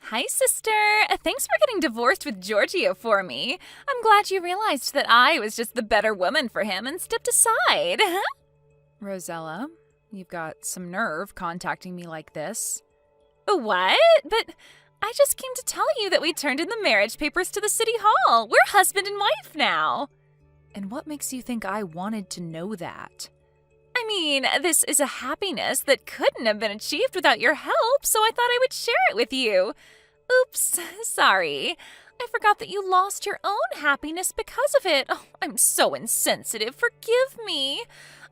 Hi, sister. Thanks for getting divorced with Giorgio for me. I'm glad you realized that I was just the better woman for him and stepped aside. Rosella, you've got some nerve contacting me like this. What? But I just came to tell you that we turned in the marriage papers to the city hall. We're husband and wife now. And what makes you think I wanted to know that? I mean, this is a happiness that couldn't have been achieved without your help, so I thought I would share it with you. Oops, sorry. I forgot that you lost your own happiness because of it. Oh, I'm so insensitive. Forgive me.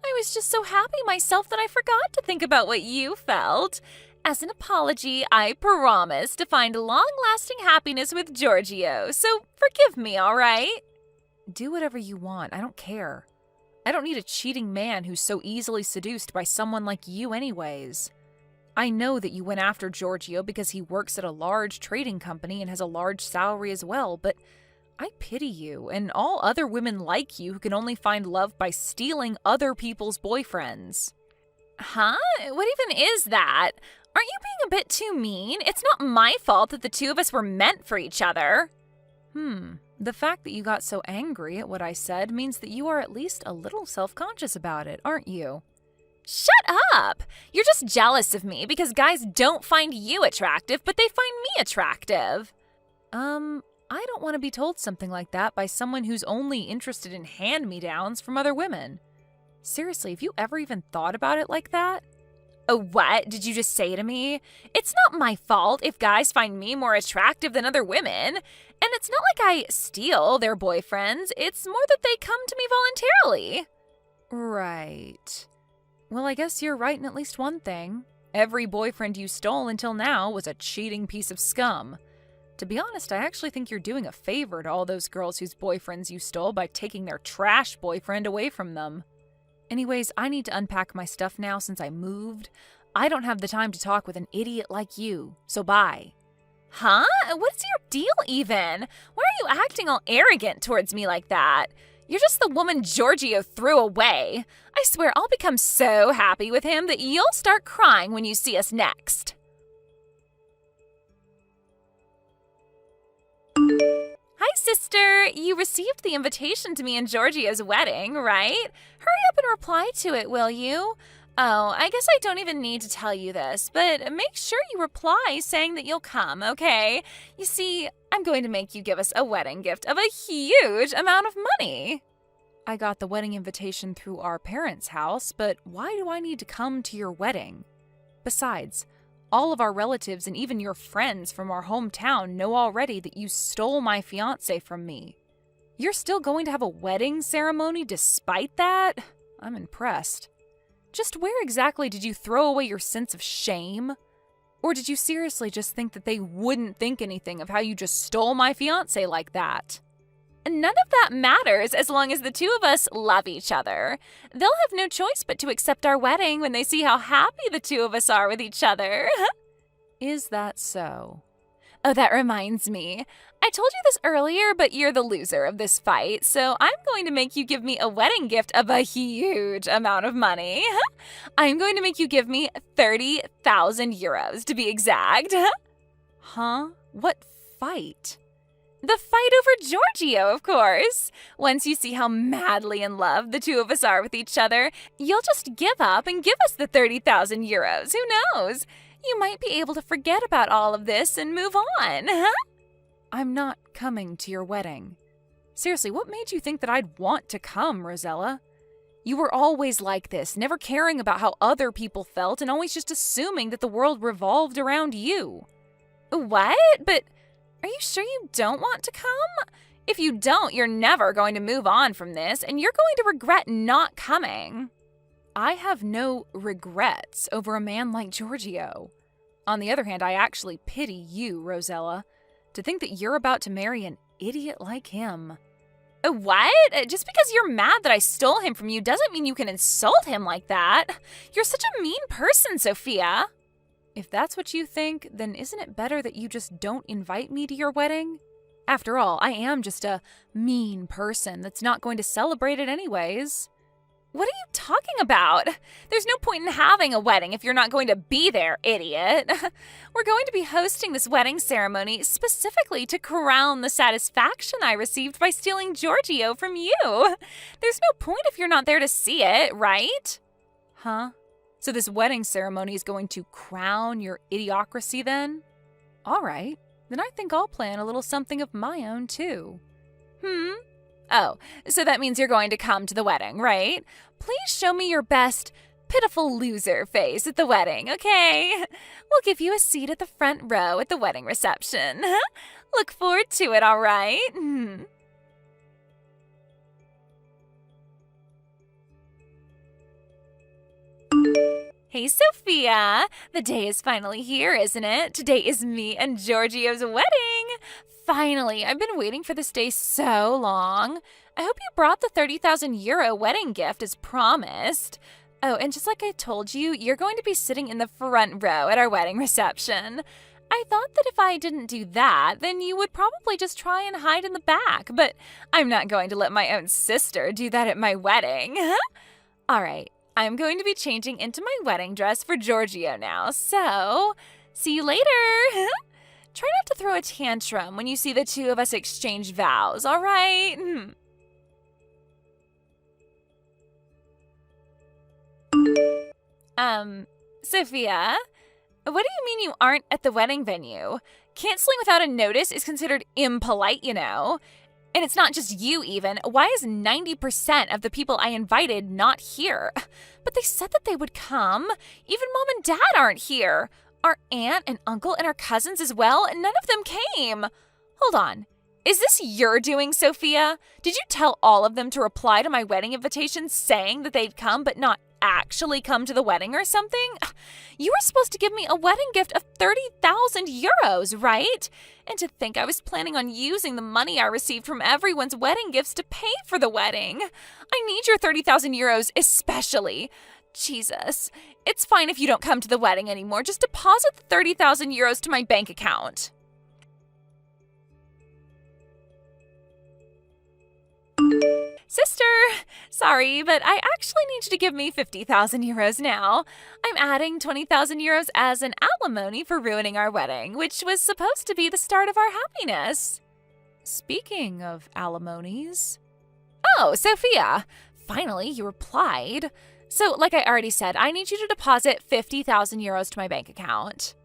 I was just so happy myself that I forgot to think about what you felt. As an apology, I promise to find long-lasting happiness with Giorgio, so forgive me, all right? Do whatever you want. I don't care. I don't need a cheating man who's so easily seduced by someone like you anyways. I know that you went after Giorgio because he works at a large trading company and has a large salary as well, but I pity you and all other women like you who can only find love by stealing other people's boyfriends. Huh? What even is that? Aren't you being a bit too mean? It's not my fault that the two of us were meant for each other. The fact that you got so angry at what I said means that you are at least a little self-conscious about it, aren't you? Shut up! You're just jealous of me because guys don't find you attractive, but they find me attractive. I don't want to be told something like that by someone who's only interested in hand-me-downs from other women. Seriously, have you ever even thought about it like that? Oh, what did you just say to me? It's not my fault if guys find me more attractive than other women. And it's not like I steal their boyfriends. It's more that they come to me voluntarily. Right. Well, I guess you're right in at least one thing. Every boyfriend you stole until now was a cheating piece of scum. To be honest, I actually think you're doing a favor to all those girls whose boyfriends you stole by taking their trash boyfriend away from them. Anyways, I need to unpack my stuff now since I moved. I don't have the time to talk with an idiot like you, so bye. Huh? What's your deal even? Why are you acting all arrogant towards me like that? You're just the woman Giorgio threw away. I swear I'll become so happy with him that you'll start crying when you see us next. Hi, sister. You received the invitation to me and Giorgio's wedding, right? Hurry up and reply to it, will you? Oh, I guess I don't even need to tell you this, but make sure you reply saying that you'll come, okay? You see, I'm going to make you give us a wedding gift of a huge amount of money. I got the wedding invitation through our parents' house, but why do I need to come to your wedding? Besides, all of our relatives and even your friends from our hometown know already that you stole my fiancé from me. You're still going to have a wedding ceremony despite that? I'm impressed. Just where exactly did you throw away your sense of shame? Or did you seriously just think that they wouldn't think anything of how you just stole my fiancé like that? None of that matters as long as the two of us love each other. They'll have no choice but to accept our wedding when they see how happy the two of us are with each other. Is that so? Oh, that reminds me. I told you this earlier, but you're the loser of this fight, so I'm going to make you give me a wedding gift of a huge amount of money. I'm going to make you give me 30,000 euros to be exact. Huh? What fight? The fight over Giorgio, of course. Once you see how madly in love the two of us are with each other, you'll just give up and give us the 30,000 euros. Who knows? You might be able to forget about all of this and move on, huh? I'm not coming to your wedding. Seriously, what made you think that I'd want to come, Rosella? You were always like this, never caring about how other people felt and always just assuming that the world revolved around you. What? But are you sure you don't want to come? If you don't, you're never going to move on from this, and you're going to regret not coming. I have no regrets over a man like Giorgio. On the other hand, I actually pity you, Rosella. To think that you're about to marry an idiot like him. What? Just because you're mad that I stole him from you doesn't mean you can insult him like that. You're such a mean person, Sophia. If that's what you think, then isn't it better that you just don't invite me to your wedding? After all, I am just a mean person that's not going to celebrate it anyways. What are you talking about? There's no point in having a wedding if you're not going to be there, idiot. We're going to be hosting this wedding ceremony specifically to crown the satisfaction I received by stealing Giorgio from you. There's no point if you're not there to see it, right? Huh? So this wedding ceremony is going to crown your idiocracy then? All right, then I think I'll plan a little something of my own too. Oh, so that means you're going to come to the wedding, right? Please show me your best pitiful loser face at the wedding, okay? We'll give you a seat at the front row at the wedding reception. Look forward to it, all right? Hey, Sophia! The day is finally here, isn't it? Today is me and Giorgio's wedding! Finally, I've been waiting for this day so long. I hope you brought the 30,000 euro wedding gift as promised. Oh, and just like I told you, you're going to be sitting in the front row at our wedding reception. I thought that if I didn't do that, then you would probably just try and hide in the back, but I'm not going to let my own sister do that at my wedding. All right. I'm going to be changing into my wedding dress for Giorgio now, so see you later. Try not to throw a tantrum when you see the two of us exchange vows, all right? Sophia, what do you mean you aren't at the wedding venue? Canceling without a notice is considered impolite, you know. And it's not just you even. Why is 90% of the people I invited not here? But they said that they would come. Even mom and dad aren't here. Our aunt and uncle and our cousins as well, and none of them came. Hold on. Is this your doing, Sophia? Did you tell all of them to reply to my wedding invitation saying that they'd come but not actually come to the wedding or something? You were supposed to give me a wedding gift of 30,000 euros, right? And to think I was planning on using the money I received from everyone's wedding gifts to pay for the wedding. I need your 30,000 euros especially. Jesus. It's fine if you don't come to the wedding anymore. Just deposit the 30,000 euros to my bank account. Sister, sorry, but I actually need you to give me 50,000 euros now. I'm adding 20,000 euros as an alimony for ruining our wedding, which was supposed to be the start of our happiness. Speaking of alimonies. Oh, Sophia, finally you replied. So, like I already said, I need you to deposit 50,000 euros to my bank account.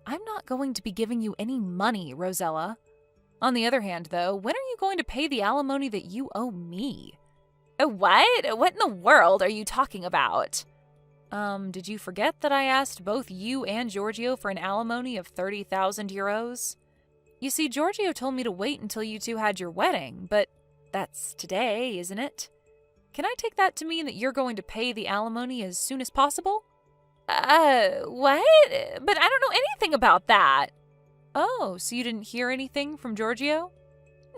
I'm not going to be giving you any money, Rosella. On the other hand, though, when are you going to pay the alimony that you owe me? What? What in the world are you talking about? Did you forget that I asked both you and Giorgio for an alimony of 30,000 euros? You see, Giorgio told me to wait until you two had your wedding, but that's today, isn't it? Can I take that to mean that you're going to pay the alimony as soon as possible? What? But I don't know anything about that. Oh, so you didn't hear anything from Giorgio?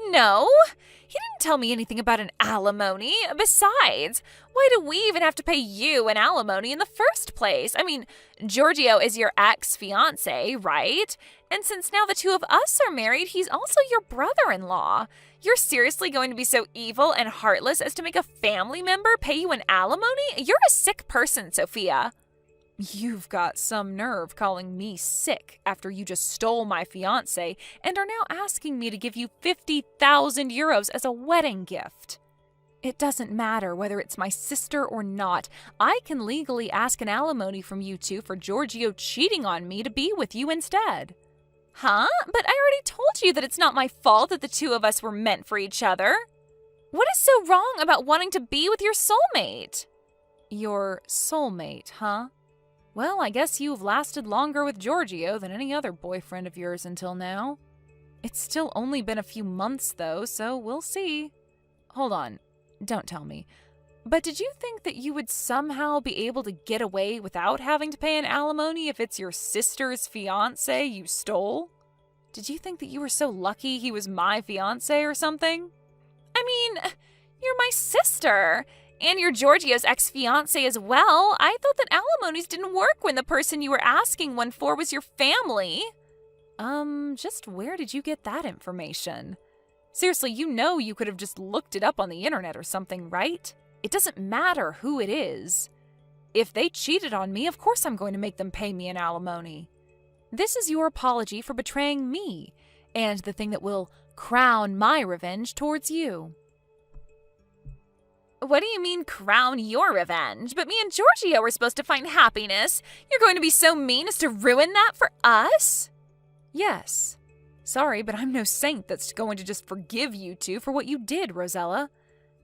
No, he didn't tell me anything about an alimony. Besides, why do we even have to pay you an alimony in the first place? I mean, Giorgio is your ex-fiancé, right? And since now the two of us are married, he's also your brother-in-law. You're seriously going to be so evil and heartless as to make a family member pay you an alimony? You're a sick person, Sophia. You've got some nerve calling me sick after you just stole my fiancé and are now asking me to give you 50,000 euros as a wedding gift. It doesn't matter whether it's my sister or not. I can legally ask an alimony from you two for Giorgio cheating on me to be with you instead. Huh? But I already told you that it's not my fault that the two of us were meant for each other. What is so wrong about wanting to be with your soulmate? Your soulmate, huh? Well, I guess you've lasted longer with Giorgio than any other boyfriend of yours until now. It's still only been a few months, though, so we'll see. Hold on. Don't tell me. But did you think that you would somehow be able to get away without having to pay an alimony if it's your sister's fiancé you stole? Did you think that you were so lucky he was my fiancé or something? I mean, you're my sister. And you're Giorgio's ex-fiancé as well. I thought that alimonies didn't work when the person you were asking one for was your family. Just where did you get that information? Seriously, you know you could have just looked it up on the internet or something, right? It doesn't matter who it is. If they cheated on me, of course I'm going to make them pay me an alimony. This is your apology for betraying me, and the thing that will crown my revenge towards you. What do you mean, crown your revenge? But me and Giorgio were supposed to find happiness. You're going to be so mean as to ruin that for us? Yes. Sorry, but I'm no saint that's going to just forgive you two for what you did, Rosella.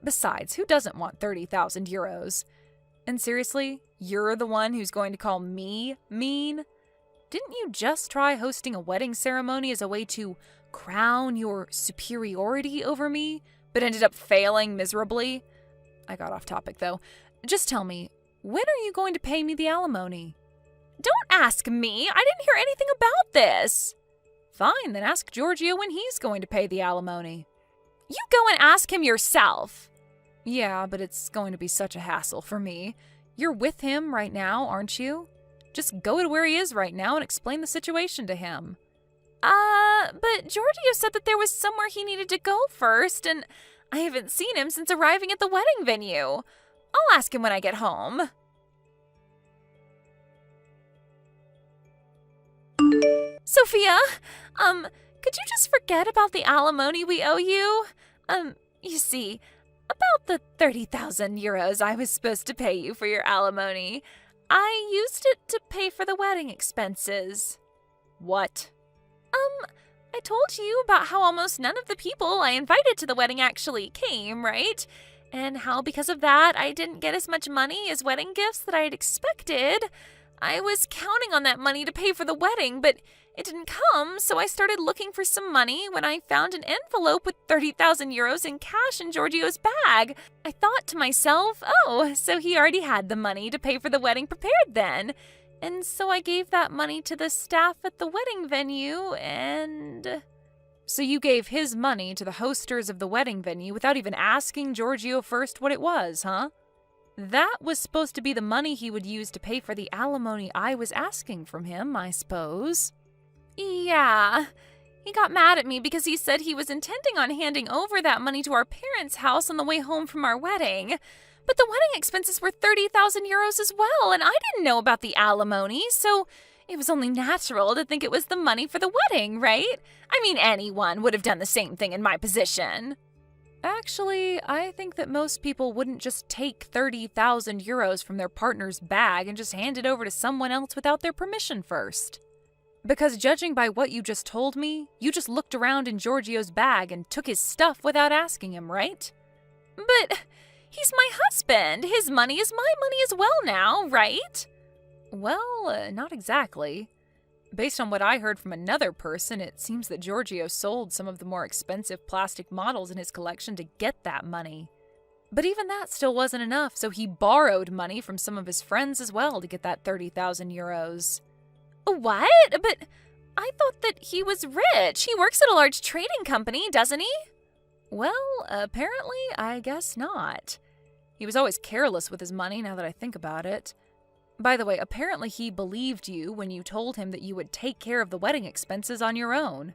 Besides, who doesn't want 30,000 euros? And seriously, you're the one who's going to call me mean? Didn't you just try hosting a wedding ceremony as a way to crown your superiority over me, but ended up failing miserably? I got off topic, though. Just tell me, when are you going to pay me the alimony? Don't ask me. I didn't hear anything about this. Fine, then ask Giorgio when he's going to pay the alimony. You go and ask him yourself. Yeah, but it's going to be such a hassle for me. You're with him right now, aren't you? Just go to where he is right now and explain the situation to him. But Giorgio said that there was somewhere he needed to go first, and I haven't seen him since arriving at the wedding venue. I'll ask him when I get home. Sophia, could you just forget about the alimony we owe you? You see, about the 30,000 euros I was supposed to pay you for your alimony, I used it to pay for the wedding expenses. What? I told you about how almost none of the people I invited to the wedding actually came, right? And how because of that, I didn't get as much money as wedding gifts that I had expected. I was counting on that money to pay for the wedding, but it didn't come, so I started looking for some money when I found an envelope with 30,000 euros in cash in Giorgio's bag. I thought to myself, oh, so he already had the money to pay for the wedding prepared then. And so I gave that money to the staff at the wedding venue, and... So you gave his money to the hosters of the wedding venue without even asking Giorgio first what it was, huh? That was supposed to be the money he would use to pay for the alimony I was asking from him, I suppose. Yeah. He got mad at me because he said he was intending on handing over that money to our parents' house on the way home from our wedding. But the wedding expenses were 30,000 euros as well, and I didn't know about the alimony, so it was only natural to think it was the money for the wedding, right? I mean, anyone would have done the same thing in my position. Actually, I think that most people wouldn't just take 30,000 euros from their partner's bag and just hand it over to someone else without their permission first. Because judging by what you just told me, you just looked around in Giorgio's bag and took his stuff without asking him, right? But he's my husband. His money is my money as well now, right? Well, not exactly. Based on what I heard from another person, it seems that Giorgio sold some of the more expensive plastic models in his collection to get that money. But even that still wasn't enough, so he borrowed money from some of his friends as well to get that 30,000 euros. What? But I thought that he was rich. He works at a large trading company, doesn't he? Well, apparently, I guess not. He was always careless with his money, now that I think about it. By the way, apparently he believed you when you told him that you would take care of the wedding expenses on your own.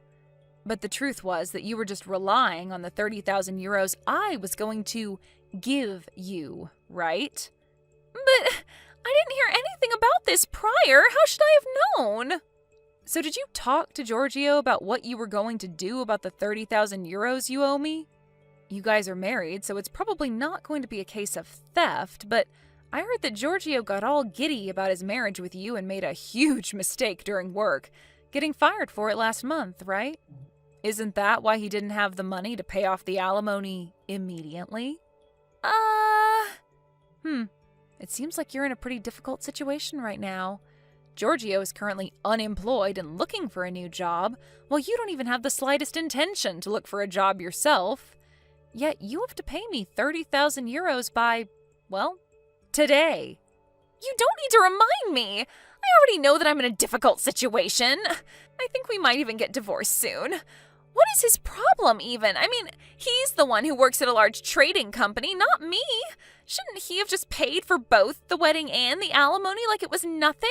But the truth was that you were just relying on the 30,000 euros I was going to give you, right? But I didn't hear anything about this prior. How should I have known? So did you talk to Giorgio about what you were going to do about the 30,000 euros you owe me? You guys are married, so it's probably not going to be a case of theft, but I heard that Giorgio got all giddy about his marriage with you and made a huge mistake during work, getting fired for it last month, right? Isn't that why he didn't have the money to pay off the alimony immediately? It seems like you're in a pretty difficult situation right now. Giorgio is currently unemployed and looking for a new job, while you don't even have the slightest intention to look for a job yourself. Yet you have to pay me 30,000 euros by, well, today. You don't need to remind me. I already know that I'm in a difficult situation. I think we might even get divorced soon. What is his problem even? I mean, he's the one who works at a large trading company, not me. Shouldn't he have just paid for both the wedding and the alimony like it was nothing?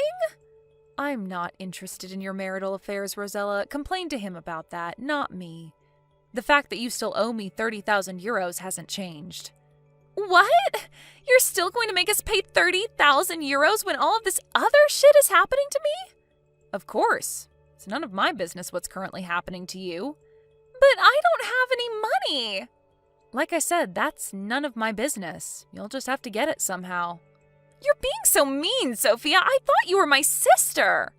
I'm not interested in your marital affairs, Rosella. Complain to him about that, not me. The fact that you still owe me 30,000 euros hasn't changed. What? You're still going to make us pay 30,000 euros when all of this other shit is happening to me? Of course. It's none of my business what's currently happening to you. But I don't have any money. Like I said, that's none of my business. You'll just have to get it somehow. You're being so mean, Sophia. I thought you were my sister.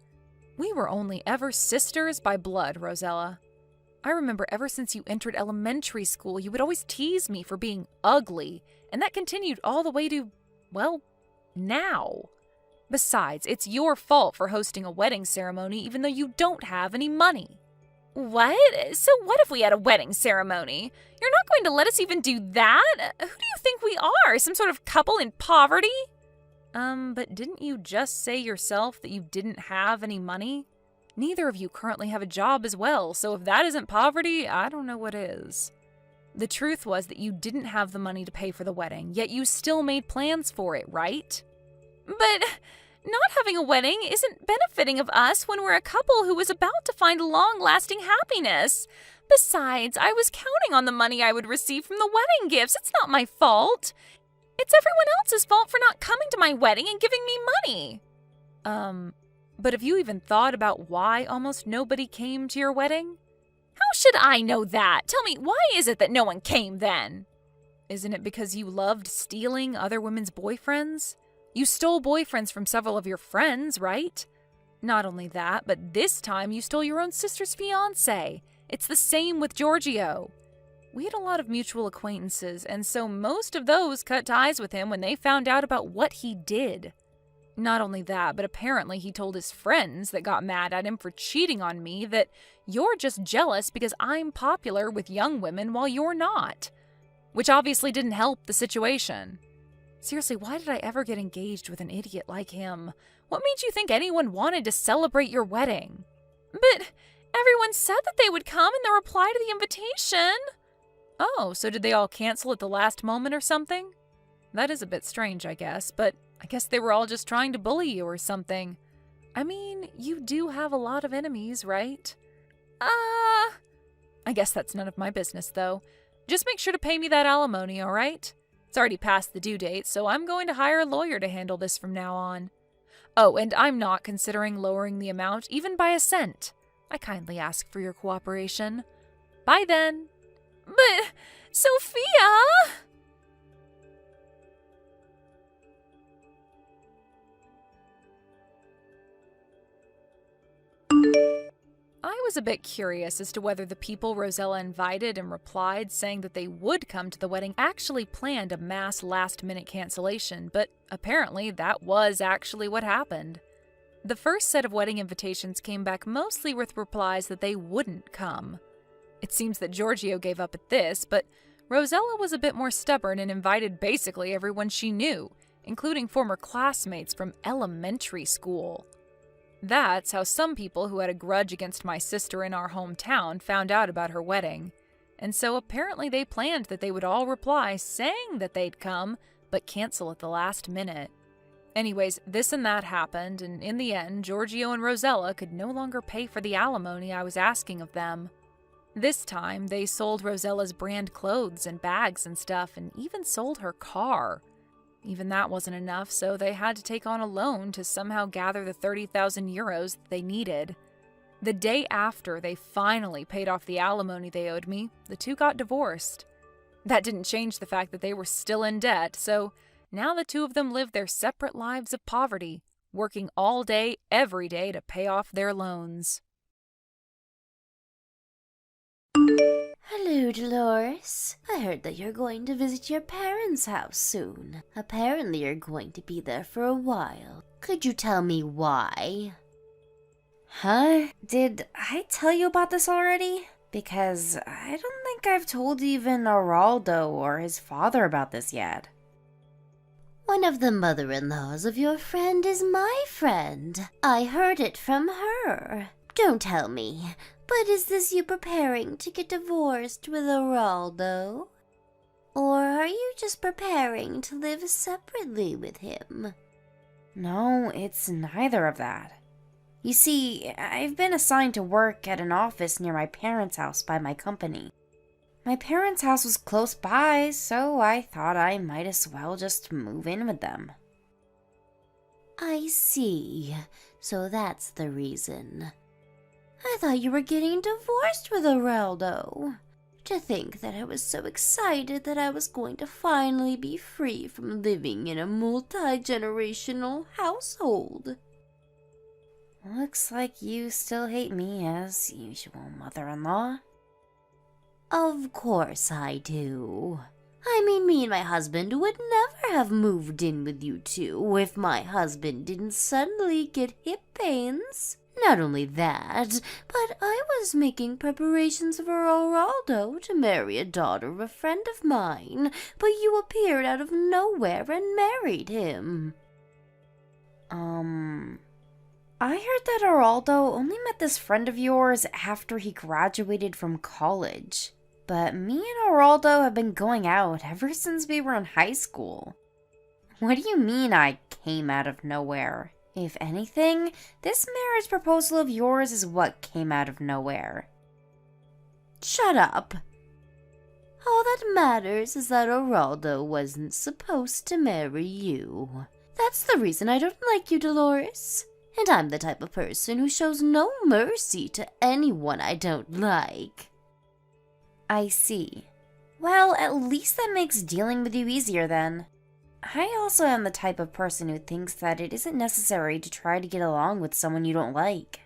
We were only ever sisters by blood, Rosella. I remember ever since you entered elementary school, you would always tease me for being ugly, and that continued all the way to, well, now. Besides, it's your fault for hosting a wedding ceremony even though you don't have any money. What? So what if we had a wedding ceremony? You're not going to let us even do that? Who do you think we are? Some sort of couple in poverty? But didn't you just say yourself that you didn't have any money? Neither of you currently have a job as well, so if that isn't poverty, I don't know what is. The truth was that you didn't have the money to pay for the wedding, yet you still made plans for it, right? But not having a wedding isn't benefiting of us when we're a couple who was about to find long-lasting happiness. Besides, I was counting on the money I would receive from the wedding gifts. It's not my fault. It's everyone else's fault for not coming to my wedding and giving me money. But have you even thought about why almost nobody came to your wedding? How should I know that? Tell me, why is it that no one came then? Isn't it because you loved stealing other women's boyfriends? You stole boyfriends from several of your friends, right? Not only that, but this time you stole your own sister's fiancé. It's the same with Giorgio. We had a lot of mutual acquaintances, and so most of those cut ties with him when they found out about what he did. Not only that, but apparently he told his friends that got mad at him for cheating on me that you're just jealous because I'm popular with young women while you're not. Which obviously didn't help the situation. Seriously, why did I ever get engaged with an idiot like him? What made you think anyone wanted to celebrate your wedding? But everyone said that they would come in the reply to the invitation. Oh, so did they all cancel at the last moment or something? That is a bit strange, I guess, but I guess they were all just trying to bully you or something. I mean, you do have a lot of enemies, right? I guess that's none of my business, though. Just make sure to pay me that alimony, all right? It's already past the due date, so I'm going to hire a lawyer to handle this from now on. Oh, and I'm not considering lowering the amount even by a cent. I kindly ask for your cooperation. Bye then. But, Sophia! I was a bit curious as to whether the people Rosella invited and replied saying that they would come to the wedding actually planned a mass last-minute cancellation, but apparently that was actually what happened. The first set of wedding invitations came back mostly with replies that they wouldn't come. It seems that Giorgio gave up at this, but Rosella was a bit more stubborn and invited basically everyone she knew, including former classmates from elementary school. That's how some people who had a grudge against my sister in our hometown found out about her wedding. And so apparently they planned that they would all reply saying that they'd come, but cancel at the last minute. Anyways, this and that happened, and in the end, Giorgio and Rosella could no longer pay for the alimony I was asking of them. This time, they sold Rosella's brand clothes and bags and stuff, and even sold her car. Even that wasn't enough, so they had to take on a loan to somehow gather the 30,000 euros that they needed. The day after they finally paid off the alimony they owed me, the two got divorced. That didn't change the fact that they were still in debt, so now the two of them live their separate lives of poverty, working all day, every day to pay off their loans. Hello, Dolores. I heard that you're going to visit your parents' house soon. Apparently you're going to be there for a while. Could you tell me why? Huh? Did I tell you about this already? Because I don't think I've told even Araldo or his father about this yet. One of the mother-in-laws of your friend is my friend. I heard it from her. Don't tell me. But is this you preparing to get divorced with Araldo? Or are you just preparing to live separately with him? No, it's neither of that. You see, I've been assigned to work at an office near my parents' house by my company. My parents' house was close by, so I thought I might as well just move in with them. I see. So that's the reason. I thought you were getting divorced with Araldo. To think that I was so excited that I was going to finally be free from living in a multi-generational household. Looks like you still hate me as usual, mother-in-law. Of course I do. I mean, me and my husband would never have moved in with you two if my husband didn't suddenly get hip pains. Not only that, but I was making preparations for Araldo to marry a daughter of a friend of mine, but you appeared out of nowhere and married him. I heard that Araldo only met this friend of yours after he graduated from college. But me and Araldo have been going out ever since we were in high school. What do you mean I came out of nowhere? If anything, this marriage proposal of yours is what came out of nowhere. Shut up. All that matters is that Araldo wasn't supposed to marry you. That's the reason I don't like you, Dolores. And I'm the type of person who shows no mercy to anyone I don't like. I see. Well, at least that makes dealing with you easier then. I also am the type of person who thinks that it isn't necessary to try to get along with someone you don't like.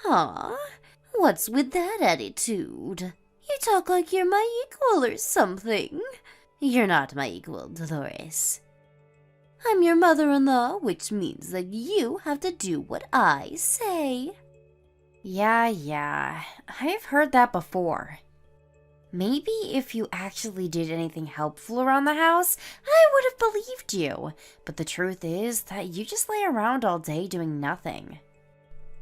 Huh? What's with that attitude? You talk like you're my equal or something. You're not my equal, Dolores. I'm your mother-in-law, which means that you have to do what I say. Yeah, I've heard that before. Maybe if you actually did anything helpful around the house, I would have believed you. But the truth is that you just lay around all day doing nothing.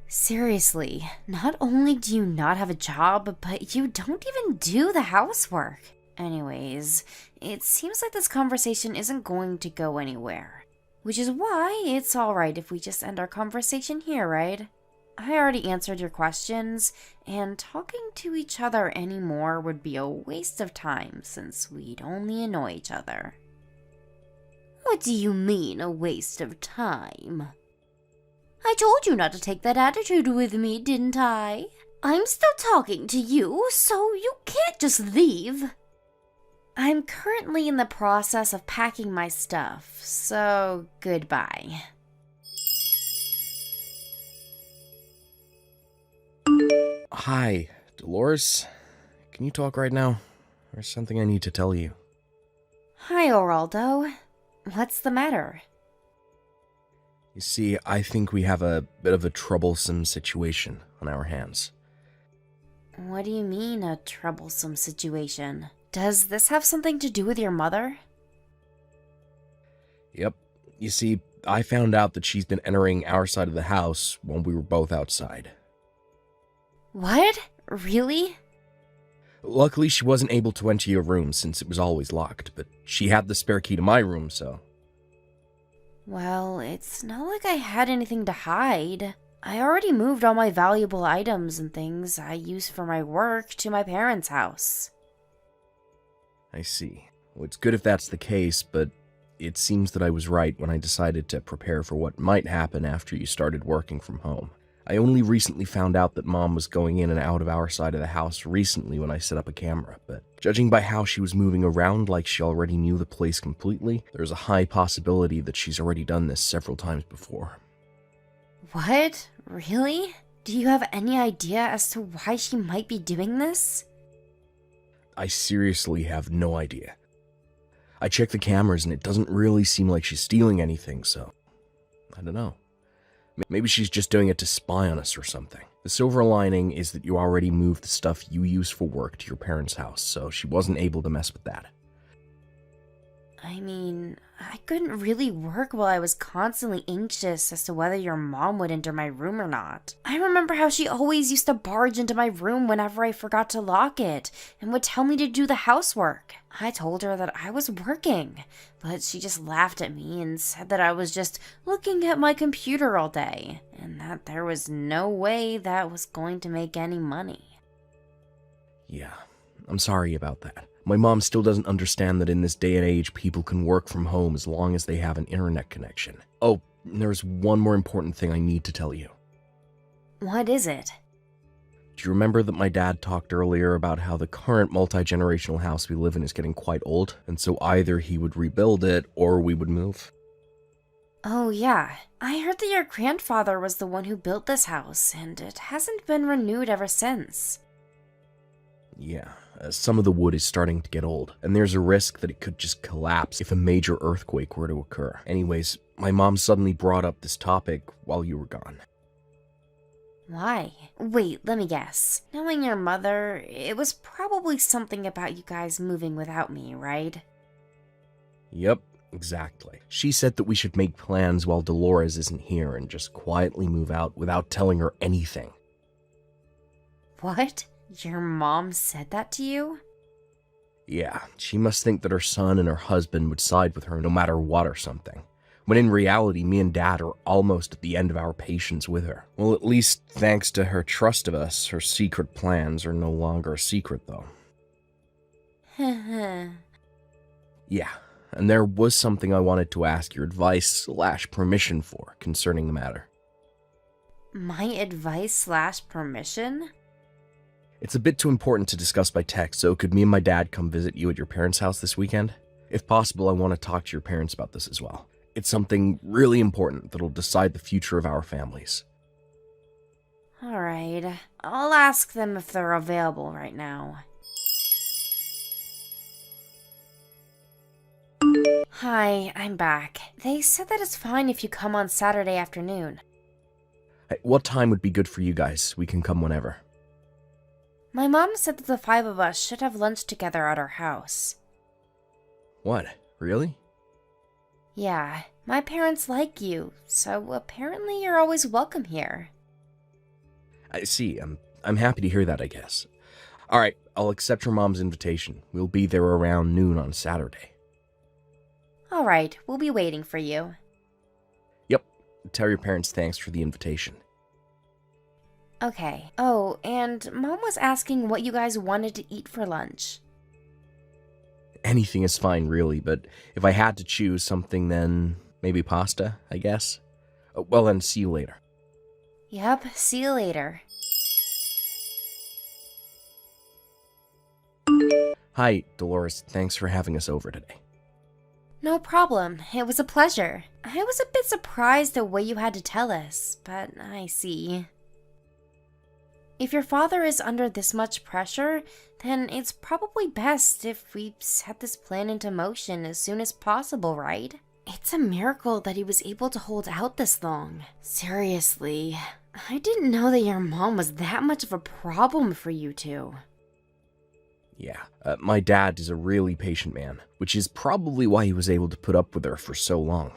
Seriously, not only do you not have a job, but you don't even do the housework. Anyways, it seems like this conversation isn't going to go anywhere. Which is why it's alright if we just end our conversation here, right? I already answered your questions, and talking to each other anymore would be a waste of time since we'd only annoy each other. What do you mean, a waste of time? I told you not to take that attitude with me, didn't I? I'm still talking to you, so you can't just leave. I'm currently in the process of packing my stuff, so goodbye. Hi, Dolores. Can you talk right now? There's something I need to tell you. Hi, Araldo. What's the matter? You see, I think we have a bit of a troublesome situation on our hands. What do you mean, a troublesome situation? Does this have something to do with your mother? Yep. You see, I found out that she's been entering our side of the house when we were both outside. What? Really? Luckily, she wasn't able to enter your room since it was always locked, but she had the spare key to my room, so... Well, it's not like I had anything to hide. I already moved all my valuable items and things I use for my work to my parents' house. I see. Well, it's good if that's the case, but it seems that I was right when I decided to prepare for what might happen after you started working from home. I only recently found out that Mom was going in and out of our side of the house recently when I set up a camera, but judging by how she was moving around like she already knew the place completely, there's a high possibility that she's already done this several times before. What? Really? Do you have any idea as to why she might be doing this? I seriously have no idea. I checked the cameras and it doesn't really seem like she's stealing anything, so I don't know. Maybe she's just doing it to spy on us or something. The silver lining is that you already moved the stuff you use for work to your parents' house, so she wasn't able to mess with that. I mean, I couldn't really work while I was constantly anxious as to whether your mom would enter my room or not. I remember how she always used to barge into my room whenever I forgot to lock it and would tell me to do the housework. I told her that I was working, but she just laughed at me and said that I was just looking at my computer all day and that there was no way that was going to make any money. Yeah, I'm sorry about that. My mom still doesn't understand that in this day and age, people can work from home as long as they have an internet connection. Oh, there's one more important thing I need to tell you. What is it? Do you remember that my dad talked earlier about how the current multi-generational house we live in is getting quite old, and so either he would rebuild it or we would move? Oh, yeah. I heard that your grandfather was the one who built this house, and it hasn't been renewed ever since. Yeah, some of the wood is starting to get old, and there's a risk that it could just collapse if a major earthquake were to occur. Anyways, my mom suddenly brought up this topic while you were gone. Why? Wait, let me guess. Knowing your mother, it was probably something about you guys moving without me, right? Yep, exactly. She said that we should make plans while Dolores isn't here and just quietly move out without telling her anything. What? Your mom said that to you? Yeah, she must think that her son and her husband would side with her no matter what or something. When in reality, me and Dad are almost at the end of our patience with her. Well, at least thanks to her trust of us, her secret plans are no longer a secret, though. Yeah, and there was something I wanted to ask your advice/permission for concerning the matter. My advice/permission? It's a bit too important to discuss by text, so could me and my dad come visit you at your parents' house this weekend? If possible, I want to talk to your parents about this as well. It's something really important that'll decide the future of our families. Alright, I'll ask them if they're available right now. Hi, I'm back. They said that it's fine if you come on Saturday afternoon. Hey, what time would be good for you guys? We can come whenever. My mom said that the 5 of us should have lunch together at our house. What? Really? Yeah, my parents like you, so apparently you're always welcome here. I see. I'm happy to hear that, I guess. Alright, I'll accept your mom's invitation. We'll be there around noon on Saturday. Alright, we'll be waiting for you. Yep. Tell your parents thanks for the invitation. Okay. Oh, and Mom was asking what you guys wanted to eat for lunch. Anything is fine, really, but if I had to choose something, then maybe pasta, I guess? Well, then, see you later. Yep, see you later. Hi, Dolores. Thanks for having us over today. No problem. It was a pleasure. I was a bit surprised at what you had to tell us, but I see. If your father is under this much pressure, then it's probably best if we set this plan into motion as soon as possible, right? It's a miracle that he was able to hold out this long. Seriously, I didn't know that your mom was that much of a problem for you two. Yeah, my dad is a really patient man, which is probably why he was able to put up with her for so long.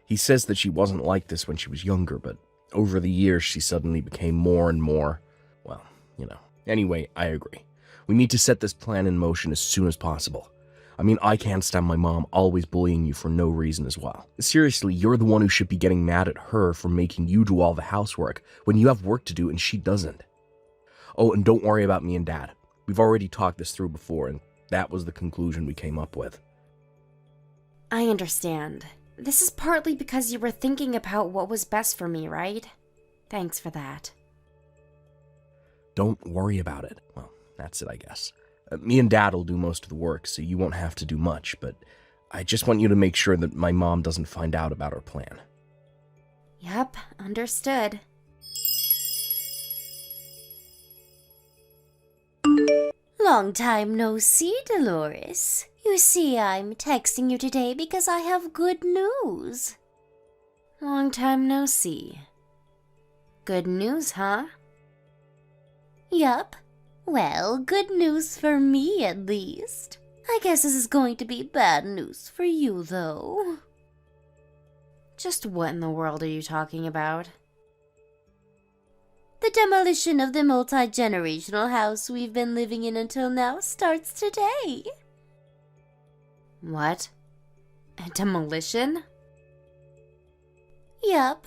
He says that she wasn't like this when she was younger, but over the years she suddenly became more and more, well, you know. Anyway, I agree. We need to set this plan in motion as soon as possible. I mean, I can't stand my mom always bullying you for no reason as well. Seriously, you're the one who should be getting mad at her for making you do all the housework when you have work to do and she doesn't. Oh, and don't worry about me and Dad. We've already talked this through before, and that was the conclusion we came up with. I understand. This is partly because you were thinking about what was best for me, right? Thanks for that. Don't worry about it. Well, that's it, I guess. Me and Dad will do most of the work, so you won't have to do much, but I just want you to make sure that my mom doesn't find out about our plan. Yep, understood. Long time no see, Dolores. You see, I'm texting you today because I have good news. Long time no see. Good news, huh? Yup. Well, good news for me, at least. I guess this is going to be bad news for you, though. Just what in the world are you talking about? The demolition of the multi-generational house we've been living in until now starts today. What? A demolition? Yup.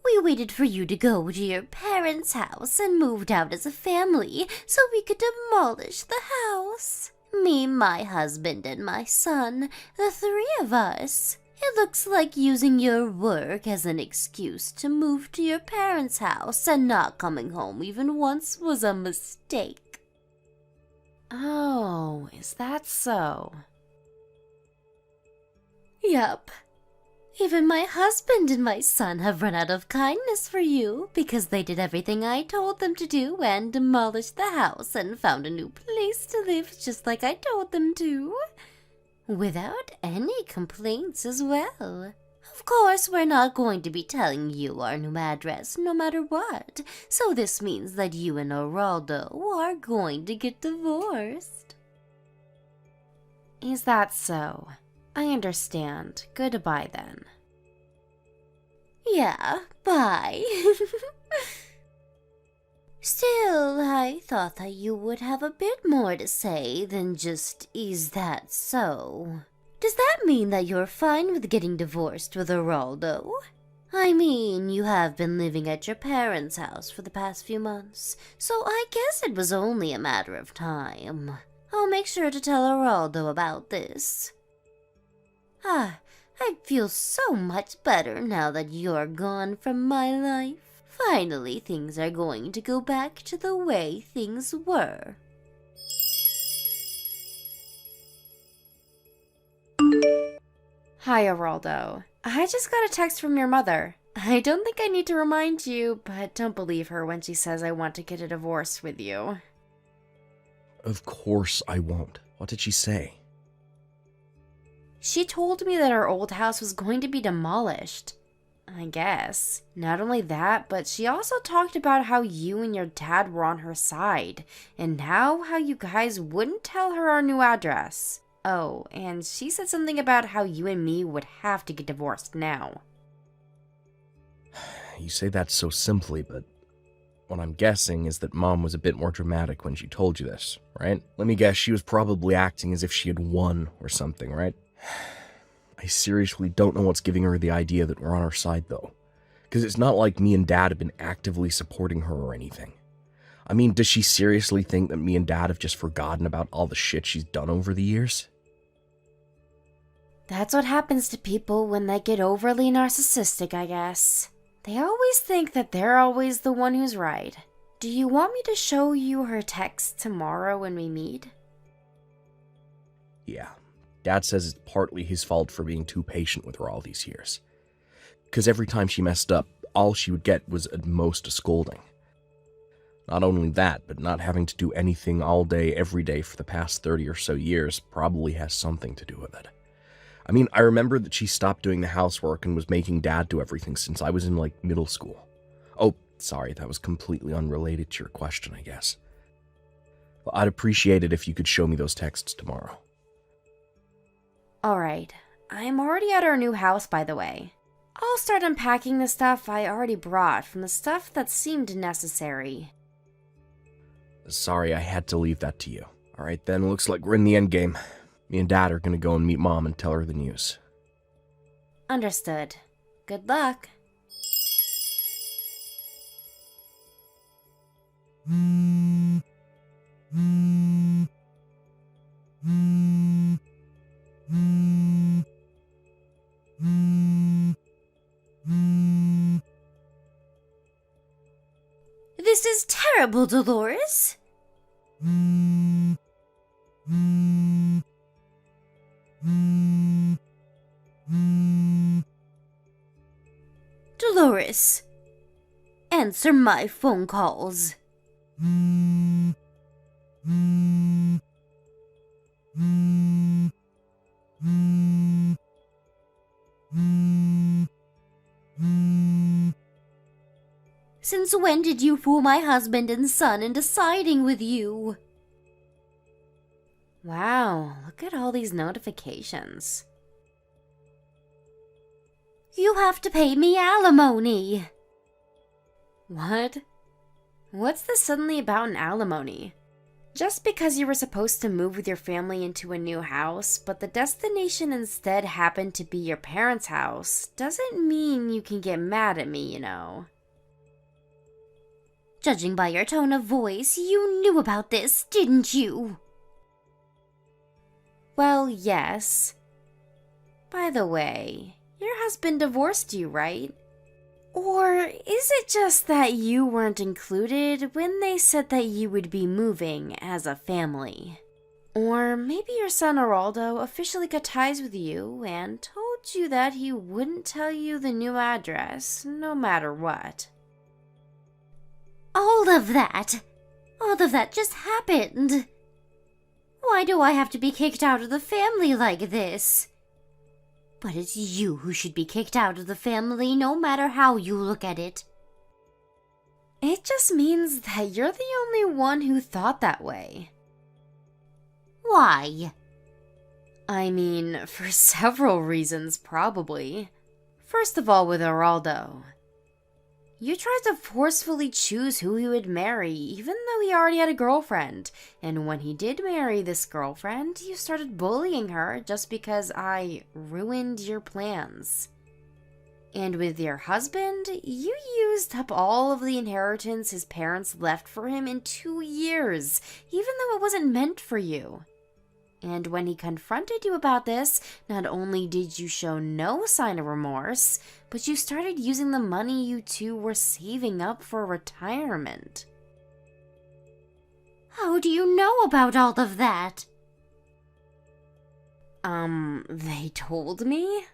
We waited for you to go to your parents' house and moved out as a family so we could demolish the house. Me, my husband, and my son, the three of us. It looks like using your work as an excuse to move to your parents' house and not coming home even once was a mistake. Oh, is that so? Yup. Even my husband and my son have run out of kindness for you because they did everything I told them to do and demolished the house and found a new place to live just like I told them to. Without any complaints as well. Of course, we're not going to be telling you our new address no matter what, so this means that you and Geraldo are going to get divorced. Is that so? I understand. Goodbye then. Yeah, bye. Still, I thought that you would have a bit more to say than just, is that so? Does that mean that you're fine with getting divorced with Geraldo? I mean, you have been living at your parents' house for the past few months, so I guess it was only a matter of time. I'll make sure to tell Geraldo about this. I feel so much better now that you're gone from my life. Finally, things are going to go back to the way things were. Hi, Geraldo. I just got a text from your mother. I don't think I need to remind you, but don't believe her when she says I want to get a divorce with you. Of course I won't. What did she say? She told me that our old house was going to be demolished. I guess. Not only that, but she also talked about how you and your dad were on her side, and now how you guys wouldn't tell her our new address. Oh, and she said something about how you and me would have to get divorced now. You say that so simply, but what I'm guessing is that Mom was a bit more dramatic when she told you this, right? Let me guess, she was probably acting as if she had won or something, right? I seriously don't know what's giving her the idea that we're on her side, though. Because it's not like me and Dad have been actively supporting her or anything. I mean, does she seriously think that me and Dad have just forgotten about all the shit she's done over the years? That's what happens to people when they get overly narcissistic, I guess. They always think that they're always the one who's right. Do you want me to show you her text tomorrow when we meet? Yeah. Dad says it's partly his fault for being too patient with her all these years. Because every time she messed up, all she would get was at most a scolding. Not only that, but not having to do anything all day, every day for the past 30 or so years probably has something to do with it. I mean, I remember that she stopped doing the housework and was making Dad do everything since I was in, middle school. Oh, sorry, that was completely unrelated to your question, I guess. Well, I'd appreciate it if you could show me those texts tomorrow. Alright, I'm already at our new house, by the way. I'll start unpacking the stuff I already brought from the stuff that seemed necessary. Sorry, I had to leave that to you. Alright then, looks like we're in the end game. Me and Dad are gonna go and meet Mom and tell her the news. Understood. Good luck. This is terrible, Dolores. Dolores, answer my phone calls. Since when did you fool my husband and son into siding with you? Wow, look at all these notifications. You have to pay me alimony. What? What's this suddenly about an alimony? Just because you were supposed to move with your family into a new house, but the destination instead happened to be your parents' house, doesn't mean you can get mad at me, you know. Judging by your tone of voice, you knew about this, didn't you? Well, yes. By the way, your husband divorced you, right? Or is it just that you weren't included when they said that you would be moving as a family? Or maybe your son Geraldo officially cut ties with you and told you that he wouldn't tell you the new address, no matter what. All of that just happened. Why do I have to be kicked out of the family like this? But it's you who should be kicked out of the family, no matter how you look at it. It just means that you're the only one who thought that way. Why? I mean, for several reasons, probably. First of all, with Geraldo. You tried to forcefully choose who he would marry, even though he already had a girlfriend. And when he did marry this girlfriend, you started bullying her just because I ruined your plans. And with your husband, you used up all of the inheritance his parents left for him in 2 years, even though it wasn't meant for you. And when he confronted you about this, not only did you show no sign of remorse, but you started using the money you two were saving up for retirement. How do you know about all of that? They told me?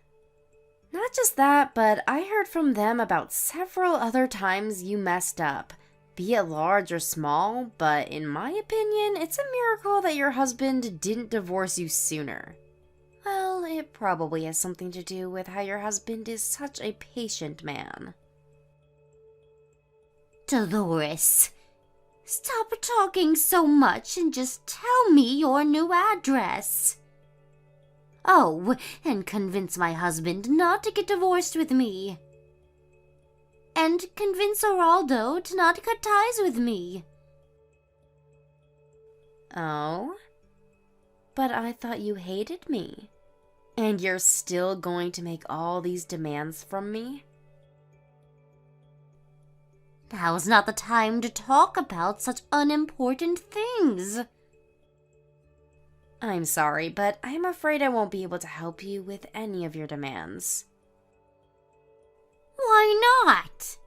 Not just that, but I heard from them about several other times you messed up. Be it large or small, but in my opinion, it's a miracle that your husband didn't divorce you sooner. Well, it probably has something to do with how your husband is such a patient man. Dolores, stop talking so much and just tell me your new address. Oh, and convince my husband not to get divorced with me. And convince Geraldo to not cut ties with me. Oh? But I thought you hated me. And you're still going to make all these demands from me? Now's not the time to talk about such unimportant things. I'm sorry, but I'm afraid I won't be able to help you with any of your demands. Why not?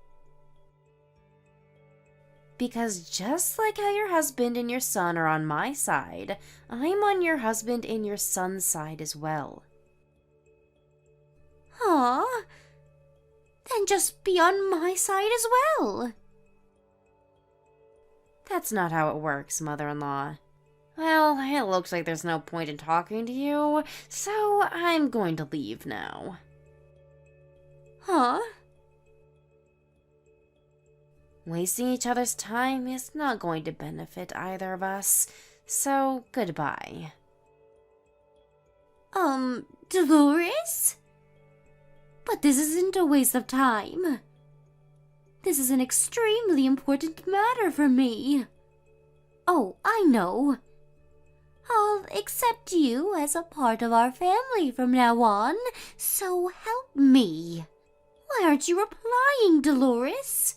Because just like how your husband and your son are on my side, I'm on your husband and your son's side as well. Huh? Then just be on my side as well. That's not how it works, mother-in-law. Well, it looks like there's no point in talking to you, so I'm going to leave now. Huh? Wasting each other's time is not going to benefit either of us, so goodbye. Dolores? But this isn't a waste of time. This is an extremely important matter for me. Oh, I know. I'll accept you as a part of our family from now on, so help me. Why aren't you replying, Dolores?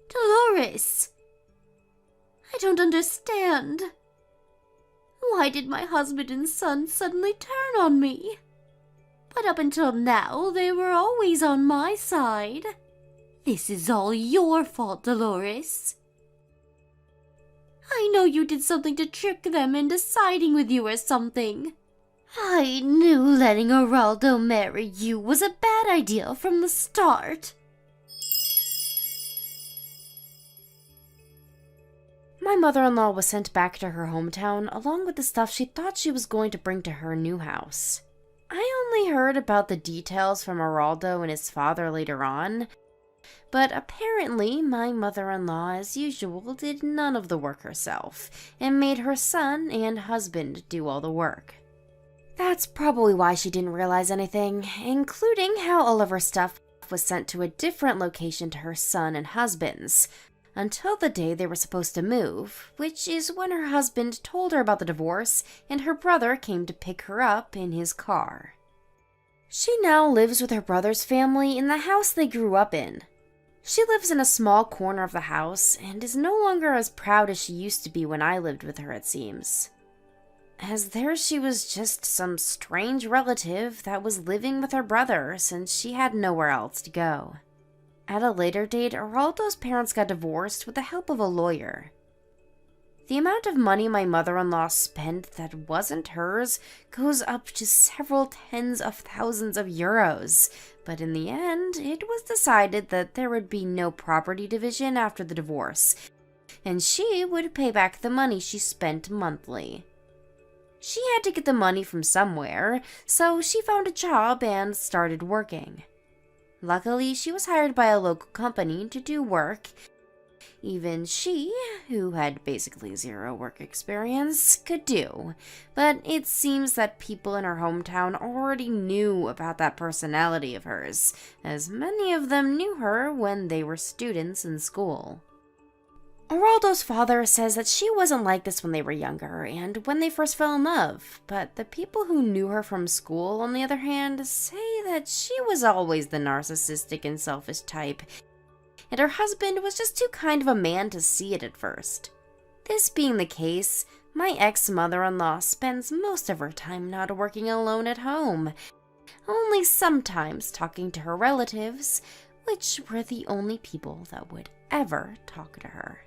Dolores, I don't understand. Why did my husband and son suddenly turn on me? But up until now, they were always on my side. This is all your fault, Dolores. I know you did something to trick them into siding with you or something. I knew letting Geraldo marry you was a bad idea from the start. My mother-in-law was sent back to her hometown along with the stuff she thought she was going to bring to her new house. I only heard about the details from Geraldo and his father later on, But apparently, my mother-in-law, as usual, did none of the work herself, and made her son and husband do all the work. That's probably why she didn't realize anything, including how all of her stuff was sent to a different location to her son and husband's, until the day they were supposed to move, which is when her husband told her about the divorce and her brother came to pick her up in his car. She now lives with her brother's family in the house they grew up in. She lives in a small corner of the house and is no longer as proud as she used to be when I lived with her, it seems. As there she was just some strange relative that was living with her brother since she had nowhere else to go. At a later date, Araldo's parents got divorced with the help of a lawyer. The amount of money my mother-in-law spent that wasn't hers goes up to several tens of thousands of euros, but in the end, it was decided that there would be no property division after the divorce, and she would pay back the money she spent monthly. She had to get the money from somewhere, so she found a job and started working. Luckily, she was hired by a local company to do work. Even she, who had basically zero work experience, could do. But it seems that people in her hometown already knew about that personality of hers, as many of them knew her when they were students in school. Araldo's father says that she wasn't like this when they were younger and when they first fell in love, but the people who knew her from school, on the other hand, say that she was always the narcissistic and selfish type, and her husband was just too kind of a man to see it at first. This being the case, my ex-mother-in-law spends most of her time not working alone at home, only sometimes talking to her relatives, which were the only people that would ever talk to her.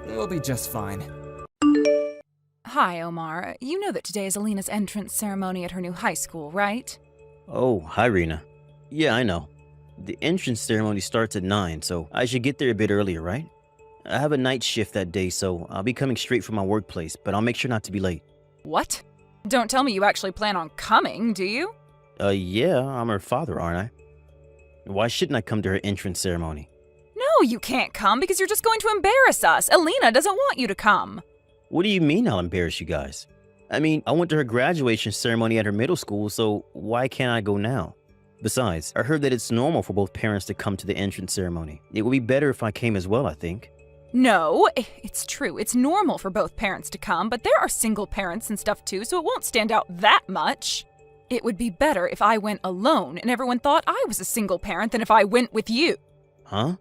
We'll be just fine. Hi, Omar. You know that today is Alina's entrance ceremony at her new high school, right? Oh, hi, Rena. Yeah, I know. The entrance ceremony starts at 9, so I should get there a bit earlier, right? I have a night shift that day, so I'll be coming straight from my workplace, but I'll make sure not to be late. What? Don't tell me you actually plan on coming, do you? Yeah, I'm her father, aren't I? Why shouldn't I come to her entrance ceremony? No, you can't come because you're just going to embarrass us. Alina doesn't want you to come. What do you mean I'll embarrass you guys? I mean, I went to her graduation ceremony at her middle school, so why can't I go now? Besides, I heard that it's normal for both parents to come to the entrance ceremony. It would be better if I came as well, I think. No, it's true. It's normal for both parents to come, but there are single parents and stuff too, so it won't stand out that much. It would be better if I went alone and everyone thought I was a single parent than if I went with you. Huh?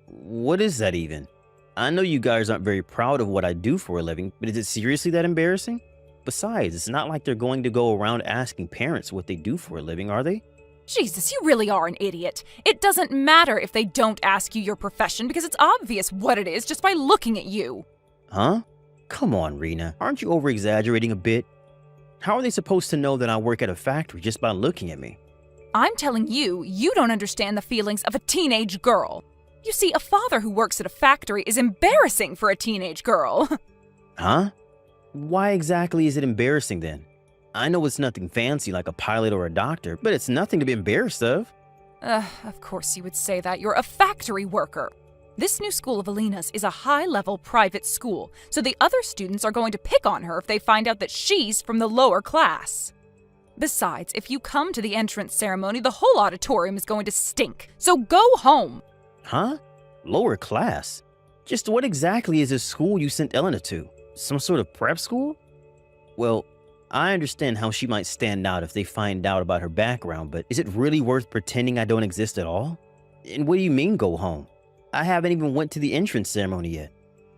What is that even? I know you guys aren't very proud of what I do for a living, but is it seriously that embarrassing? Besides, it's not like they're going to go around asking parents what they do for a living, are they? Jesus, you really are an idiot. It doesn't matter if they don't ask you your profession because it's obvious what it is just by looking at you. Huh? Come on, Rena. Aren't you over-exaggerating a bit? How are they supposed to know that I work at a factory just by looking at me? I'm telling you, you don't understand the feelings of a teenage girl. You see, a father who works at a factory is embarrassing for a teenage girl. Huh? Why exactly is it embarrassing then? I know it's nothing fancy like a pilot or a doctor, but it's nothing to be embarrassed of. Of course you would say that. You're a factory worker. This new school of Alina's is a high-level private school, so the other students are going to pick on her if they find out that she's from the lower class. Besides, if you come to the entrance ceremony, the whole auditorium is going to stink, so go home. Huh? Lower class? Just what exactly is this school you sent Elena to? Some sort of prep school? Well, I understand how she might stand out if they find out about her background, but is it really worth pretending I don't exist at all? And what do you mean go home? I haven't even went to the entrance ceremony yet.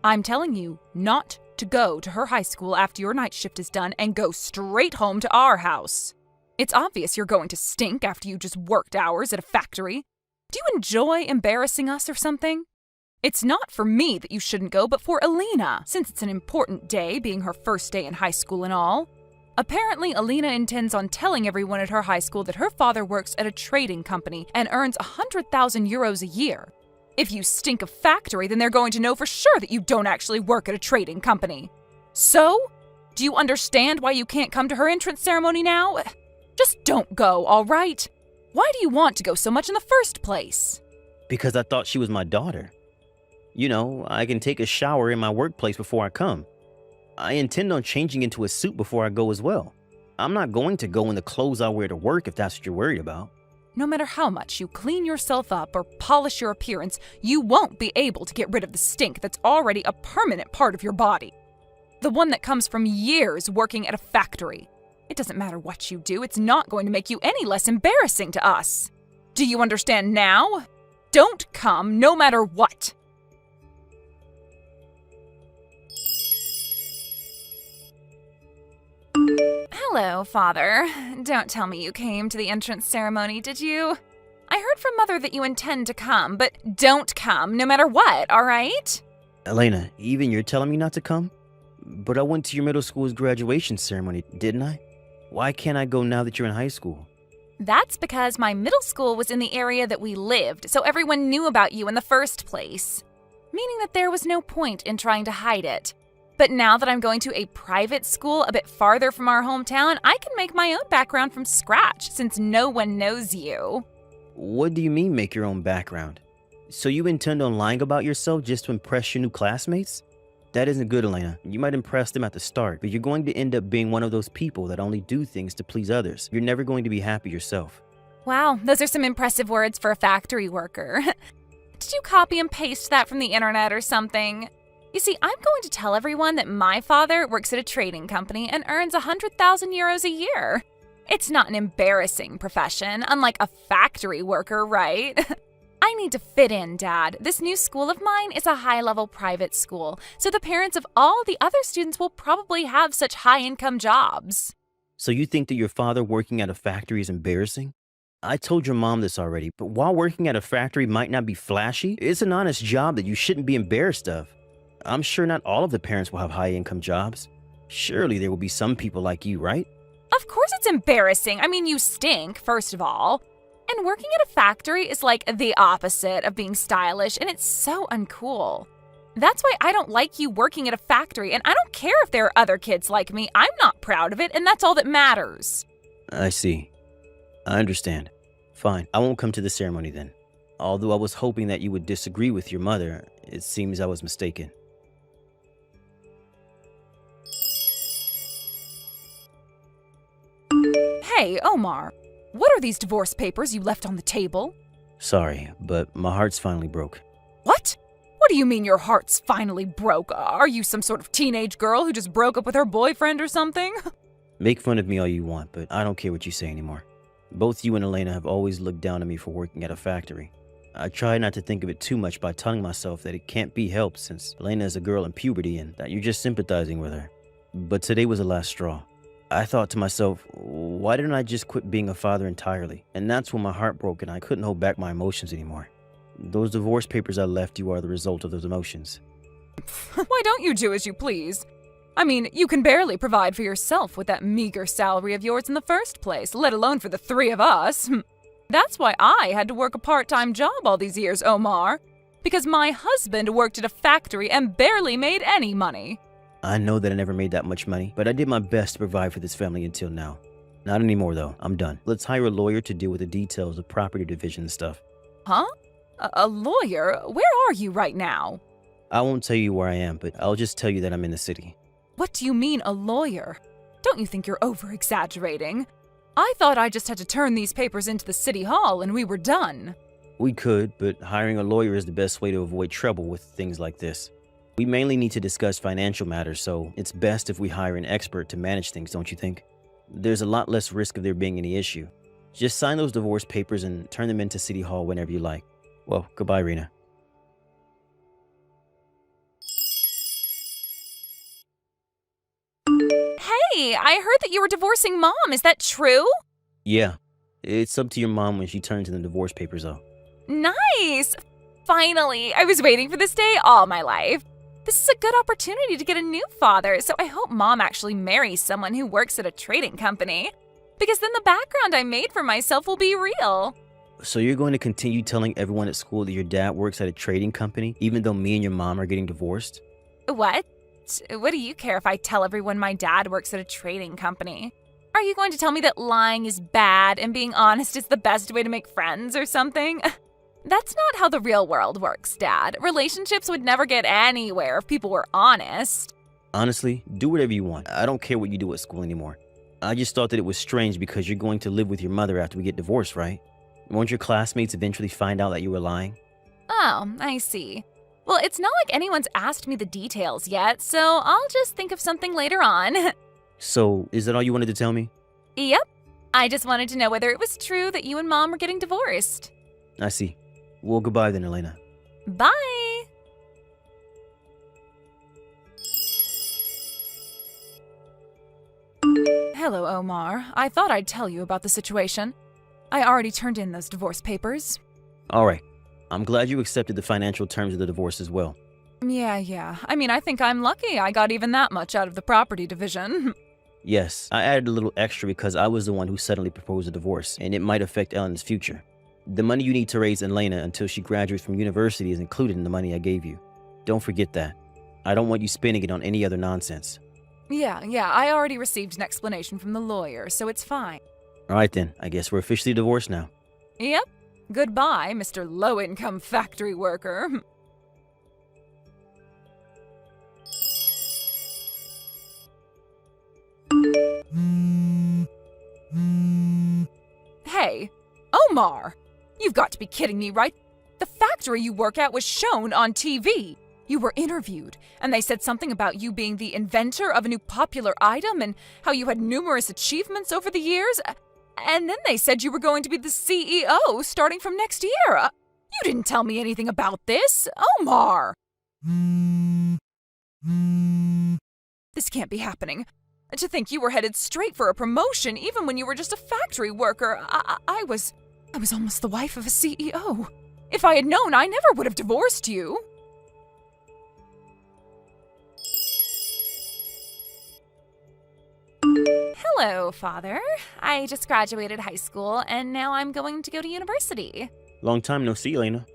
I'm telling you not to go to her high school after your night shift is done and go straight home to our house. It's obvious you're going to stink after you just worked hours at a factory. Do you enjoy embarrassing us or something? It's not for me that you shouldn't go, but for Alina, since it's an important day, being her first day in high school and all. Apparently, Alina intends on telling everyone at her high school that her father works at a trading company and earns 100,000 euros a year. If you stink of factory, then they're going to know for sure that you don't actually work at a trading company. So, do you understand why you can't come to her entrance ceremony now? Just don't go, all right? Why do you want to go so much in the first place? Because I thought she was my daughter. You know, I can take a shower in my workplace before I come. I intend on changing into a suit before I go as well. I'm not going to go in the clothes I wear to work if that's what you're worried about. No matter how much you clean yourself up or polish your appearance, you won't be able to get rid of the stink that's already a permanent part of your body. The one that comes from years working at a factory. It doesn't matter what you do, it's not going to make you any less embarrassing to us. Do you understand now? Don't come no matter what. Hello, Father. Don't tell me you came to the entrance ceremony, did you? I heard from Mother that you intend to come, but don't come no matter what, all right? Elena, even you're telling me not to come? But I went to your middle school's graduation ceremony, didn't I? Why can't I go now that you're in high school? That's because my middle school was in the area that we lived, so everyone knew about you in the first place. Meaning that there was no point in trying to hide it. But now that I'm going to a private school a bit farther from our hometown, I can make my own background from scratch since no one knows you. What do you mean make your own background? So you intend on lying about yourself just to impress your new classmates? That isn't good, Elena. You might impress them at the start, but you're going to end up being one of those people that only do things to please others. You're never going to be happy yourself. Wow, those are some impressive words for a factory worker. Did you copy and paste that from the internet or something? You see, I'm going to tell everyone that my father works at a trading company and earns 100,000 euros a year. It's not an embarrassing profession, unlike a factory worker, right? I need to fit in, Dad. This new school of mine is a high-level private school, so the parents of all the other students will probably have such high-income jobs. So you think that your father working at a factory is embarrassing? I told your mom this already, but while working at a factory might not be flashy, it's an honest job that you shouldn't be embarrassed of. I'm sure not all of the parents will have high-income jobs. Surely there will be some people like you, right? Of course it's embarrassing. I mean, you stink, first of all. And working at a factory is like the opposite of being stylish, and it's so uncool. That's why I don't like you working at a factory, and I don't care if there are other kids like me. I'm not proud of it, and that's all that matters. I see. I understand. Fine, I won't come to the ceremony then. Although I was hoping that you would disagree with your mother, it seems I was mistaken. Hey, Omar, what are these divorce papers you left on the table? Sorry, but my heart's finally broke. What? What do you mean your heart's finally broke? Are you some sort of teenage girl who just broke up with her boyfriend or something? Make fun of me all you want, but I don't care what you say anymore. Both you and Elena have always looked down on me for working at a factory. I try not to think of it too much by telling myself that it can't be helped since Elena is a girl in puberty and that you're just sympathizing with her. But today was the last straw. I thought to myself, why didn't I just quit being a father entirely? And that's when my heart broke and I couldn't hold back my emotions anymore. Those divorce papers I left you are the result of those emotions. Why don't you do as you please? I mean, you can barely provide for yourself with that meager salary of yours in the first place, let alone for the three of us. That's why I had to work a part-time job all these years, Omar. Because my husband worked at a factory and barely made any money. I know that I never made that much money, but I did my best to provide for this family until now. Not anymore, though. I'm done. Let's hire a lawyer to deal with the details of property division and stuff. Huh? A lawyer? Where are you right now? I won't tell you where I am, but I'll just tell you that I'm in the city. What do you mean, a lawyer? Don't you think you're over-exaggerating? I thought I just had to turn these papers into the city hall and we were done. We could, but hiring a lawyer is the best way to avoid trouble with things like this. We mainly need to discuss financial matters, so it's best if we hire an expert to manage things, don't you think? There's a lot less risk of there being any issue. Just sign those divorce papers and turn them into City Hall whenever you like. Well, goodbye, Rena. Hey, I heard that you were divorcing Mom. Is that true? Yeah, it's up to your mom when she turns in the divorce papers, though. Nice! Finally! I was waiting for this day all my life. This is a good opportunity to get a new father, so I hope Mom actually marries someone who works at a trading company. Because then the background I made for myself will be real. So you're going to continue telling everyone at school that your dad works at a trading company, even though me and your mom are getting divorced? What? What do you care if I tell everyone my dad works at a trading company? Are you going to tell me that lying is bad and being honest is the best way to make friends or something? That's not how the real world works, Dad. Relationships would never get anywhere if people were honest. Honestly, do whatever you want. I don't care what you do at school anymore. I just thought that it was strange because you're going to live with your mother after we get divorced, right? Won't your classmates eventually find out that you were lying? Oh, I see. Well, it's not like anyone's asked me the details yet, so I'll just think of something later on. So, is that all you wanted to tell me? Yep. I just wanted to know whether it was true that you and Mom were getting divorced. I see. Well, goodbye then, Elena. Bye! Hello, Omar. I thought I'd tell you about the situation. I already turned in those divorce papers. All right. I'm glad you accepted the financial terms of the divorce as well. Yeah. I mean, I think I'm lucky I got even that much out of the property division. Yes, I added a little extra because I was the one who suddenly proposed a divorce, and it might affect Elena's future. The money you need to raise Elena until she graduates from university is included in the money I gave you. Don't forget that. I don't want you spending it on any other nonsense. Yeah, I already received an explanation from the lawyer, so it's fine. All right then, I guess we're officially divorced now. Yep. Goodbye, Mr. Low-Income Factory Worker. Hey, Omar! You've got to be kidding me, right? The factory you work at was shown on TV. You were interviewed, and they said something about you being the inventor of a new popular item and how you had numerous achievements over the years. And then they said you were going to be the CEO starting from next year. You didn't tell me anything about this, Omar. This can't be happening. To think you were headed straight for a promotion even when you were just a factory worker. I was almost the wife of a CEO. If I had known, I never would have divorced you. Hello, Father. I just graduated high school, and now I'm going to go to university. Long time no see, Elena.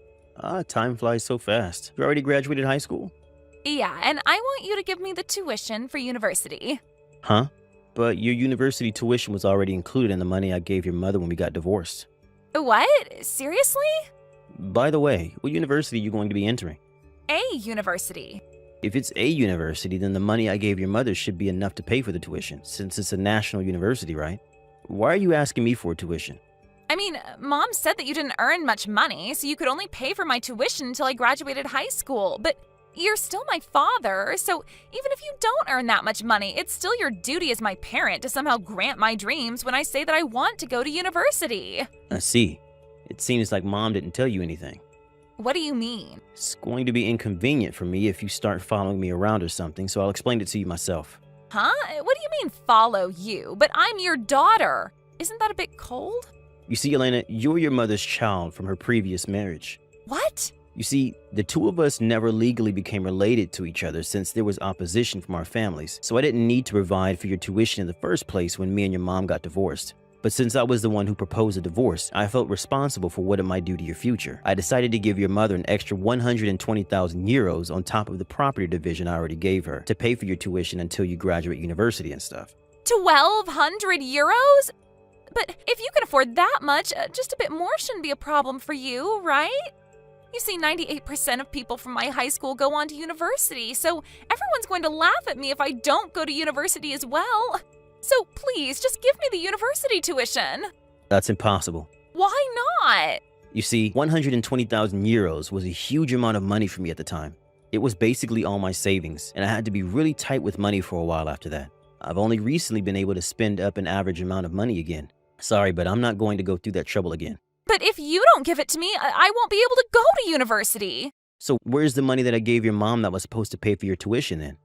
Time flies so fast. You already graduated high school? Yeah, and I want you to give me the tuition for university. Huh? But your university tuition was already included in the money I gave your mother when we got divorced. What? Seriously? By the way, what university are you going to be entering? A university. If it's a university, then the money I gave your mother should be enough to pay for the tuition, since it's a national university, right? Why are you asking me for tuition? I mean, Mom said that you didn't earn much money, so you could only pay for my tuition until I graduated high school. But you're still my father, so even if you don't earn that much money, it's still your duty as my parent to somehow grant my dreams when I say that I want to go to university. I see. It seems like Mom didn't tell you anything. What do you mean? It's going to be inconvenient for me if you start following me around or something, so I'll explain it to you myself. Huh? What do you mean follow you? But I'm your daughter. Isn't that a bit cold? You see, Elena, you're your mother's child from her previous marriage. What? You see, the two of us never legally became related to each other since there was opposition from our families, so I didn't need to provide for your tuition in the first place when me and your mom got divorced. But since I was the one who proposed a divorce, I felt responsible for what it might do to your future. I decided to give your mother an extra 120,000 euros on top of the property division I already gave her to pay for your tuition until you graduate university and stuff. 1,200 euros? But if you can afford that much, just a bit more shouldn't be a problem for you, right? You see, 98% of people from my high school go on to university, so everyone's going to laugh at me if I don't go to university as well. So please, just give me the university tuition. That's impossible. Why not? You see, 120,000 euros was a huge amount of money for me at the time. It was basically all my savings, and I had to be really tight with money for a while after that. I've only recently been able to spend up an average amount of money again. Sorry, but I'm not going to go through that trouble again. But if you don't give it to me, I won't be able to go to university. So where's the money that I gave your mom that was supposed to pay for your tuition then?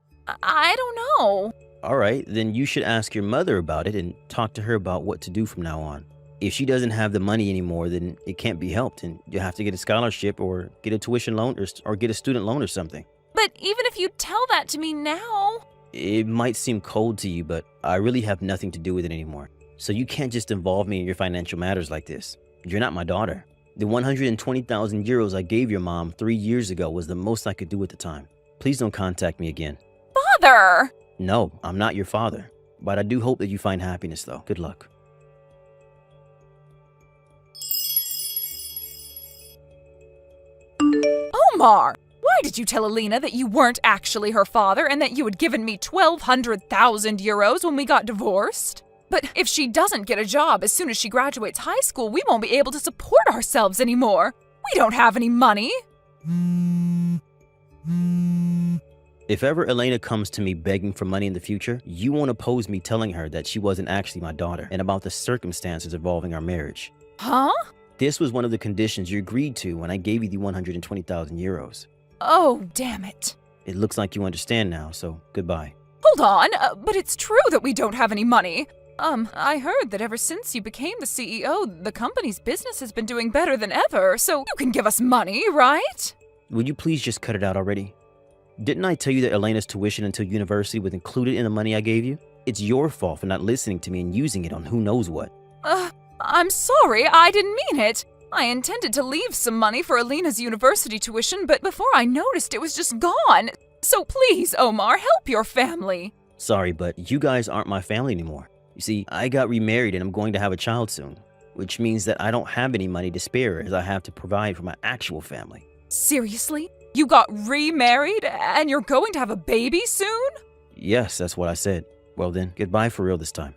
I don't know. All right, then you should ask your mother about it and talk to her about what to do from now on. If she doesn't have the money anymore, then it can't be helped, and you have to get a scholarship or get a tuition loan or get a student loan or something. But even if you tell that to me now... It might seem cold to you, but I really have nothing to do with it anymore. So you can't just involve me in your financial matters like this. You're not my daughter. The 120,000 euros I gave your mom 3 years ago was the most I could do at the time. Please don't contact me again. Father! No, I'm not your father. But I do hope that you find happiness, though. Good luck. Omar! Why did you tell Alina that you weren't actually her father and that you had given me 1,200,000 euros when we got divorced? But if she doesn't get a job as soon as she graduates high school, we won't be able to support ourselves anymore. We don't have any money. If ever Elena comes to me begging for money in the future, you won't oppose me telling her that she wasn't actually my daughter and about the circumstances involving our marriage. Huh? This was one of the conditions you agreed to when I gave you the 120,000 euros. Oh, damn it. It looks like you understand now, so goodbye. Hold on, but it's true that we don't have any money. I heard that ever since you became the CEO, the company's business has been doing better than ever, so you can give us money, right? Would you please just cut it out already? Didn't I tell you that Elena's tuition until university was included in the money I gave you? It's your fault for not listening to me and using it on who knows what. I'm sorry, I didn't mean it. I intended to leave some money for Alina's university tuition, but before I noticed it was just gone. So please, Omar, help your family. Sorry, but you guys aren't my family anymore. You see, I got remarried and I'm going to have a child soon, which means that I don't have any money to spare as I have to provide for my actual family. Seriously? You got remarried and you're going to have a baby soon? Yes, that's what I said. Well then, goodbye for real this time.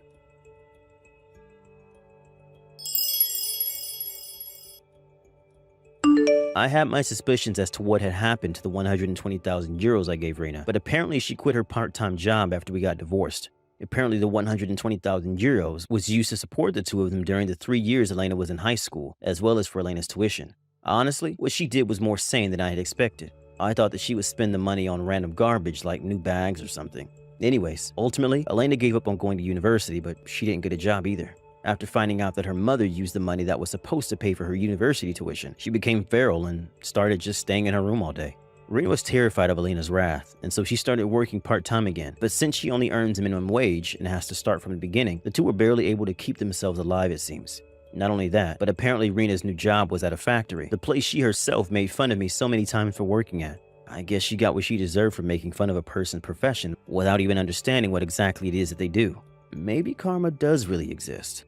I had my suspicions as to what had happened to the 120,000 euros I gave Reina, but apparently she quit her part-time job after we got divorced. Apparently the 120,000 euros was used to support the two of them during the 3 years Elena was in high school, as well as for Elena's tuition. Honestly, what she did was more sane than I had expected. I thought that she would spend the money on random garbage like new bags or something. Anyways, ultimately, Elena gave up on going to university, but she didn't get a job either. After finding out that her mother used the money that was supposed to pay for her university tuition, she became feral and started just staying in her room all day. Rena was terrified of Elena's wrath, and so she started working part-time again. But since she only earns minimum wage and has to start from the beginning, the two were barely able to keep themselves alive, it seems. Not only that, but apparently Rena's new job was at a factory, the place she herself made fun of me so many times for working at. I guess she got what she deserved for making fun of a person's profession without even understanding what exactly it is that they do. Maybe karma does really exist.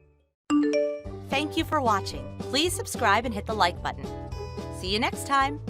Thank you for watching. Please subscribe and hit the like button. See you next time.